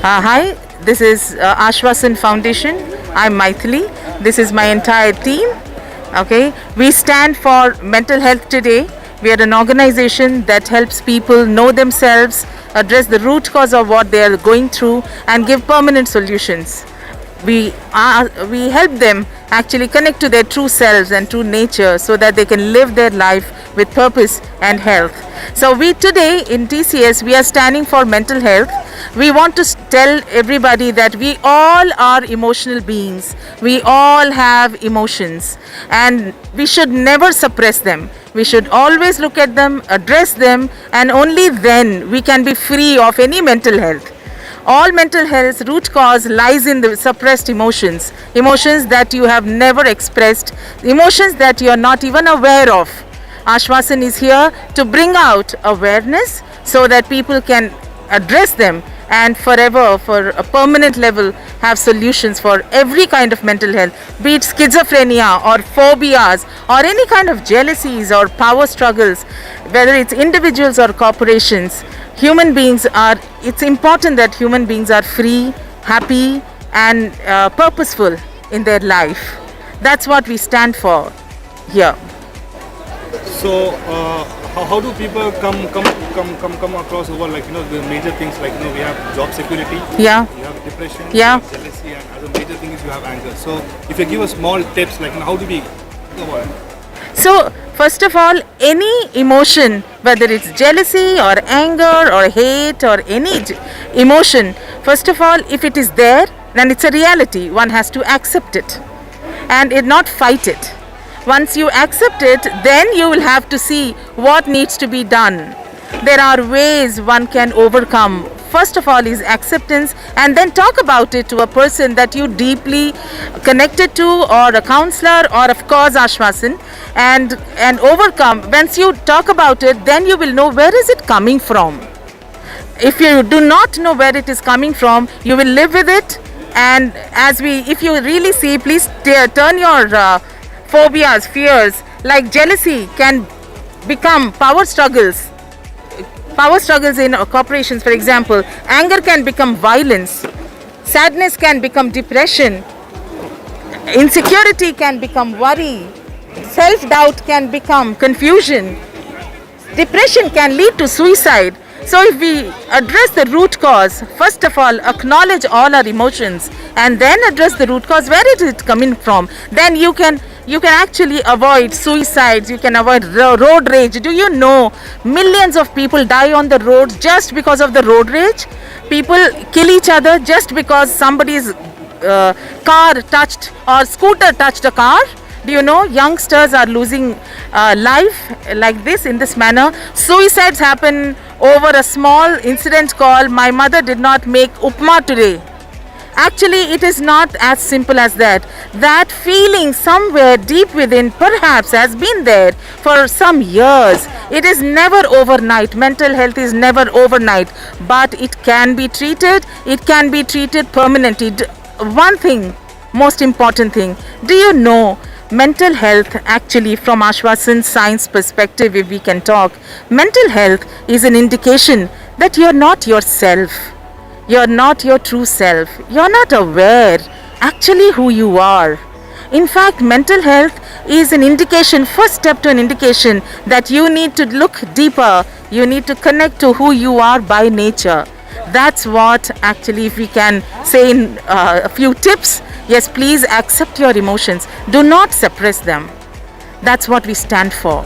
Hi, this is Aashwasan Foundation. I'm Maithili. This is my entire team. Okay, we stand for mental health today. We are an organization that helps people know themselves, address the root cause of what they are going through, and give permanent solutions. We help them actually connect to their true selves and true nature so that they can live their life with purpose and health. So we today in TCS, we are standing for mental health. We want to tell everybody that we all are emotional beings. We all have emotions and we should never suppress them. We should always look at them, address them, and only then we can be free of any mental health. All mental health root cause lies in the suppressed emotions that you have never expressed, emotions that you are not even aware of. Aashwasan is here to bring out awareness so that people can address them and forever, for a permanent level, have solutions for every kind of mental health, be it schizophrenia or phobias or any kind of jealousies or power struggles, whether it's individuals or corporations. It's important that human beings are free, happy and purposeful in their life. That's what we stand for here. So, how do people come across over the major things we have job security, Yeah. you have depression, Yeah. you have jealousy, and other major thing is you have anger. So, if you give us small tips how do we go about it? So, first of all, any emotion, whether it's jealousy or anger or hate or any emotion, first of all, if it is there, then it's a reality. One has to accept it and not fight it. Once you accept it, then you will have to see what needs to be done. There are ways one can overcome. First of all is acceptance, and then talk about it to a person that you deeply connected to, or a counselor, or of course Aashwasan, and overcome. Once you talk about it, then you will know where is it coming from. If you do not know where it is coming from, you will live with it. And if you really see, please turn your phobias, fears, like jealousy can become power struggles. Power struggles in corporations, for example. Anger can become violence. Sadness can become depression. Insecurity can become worry. Self-doubt can become confusion. Depression can lead to suicide. So if we address the root cause, first of all, acknowledge all our emotions and then address the root cause, where is it coming from, then you can actually avoid suicides, you can avoid road rage. Do you know millions of people die on the roads just because of the road rage? People kill each other just because somebody's car touched or scooter touched a car. Do you know youngsters are losing life like this, in this manner? Suicides happen over a small incident called "my mother did not make upma today." Actually, it is not as simple as that. That feeling somewhere deep within perhaps has been there for some years. It is never overnight. Mental health is never overnight, but it can be treated. It can be treated permanently. One thing, most important thing, do you know mental health, actually from Aashwasan Science perspective, if we can talk, mental health is an indication that you're not yourself. You're not your true self. You're not aware actually who you are. In fact, mental health is an indication, first step to an indication that you need to look deeper. You need to connect to who you are by nature. That's what actually, if we can say in a few tips, yes, please accept your emotions. Do not suppress them. That's what we stand for.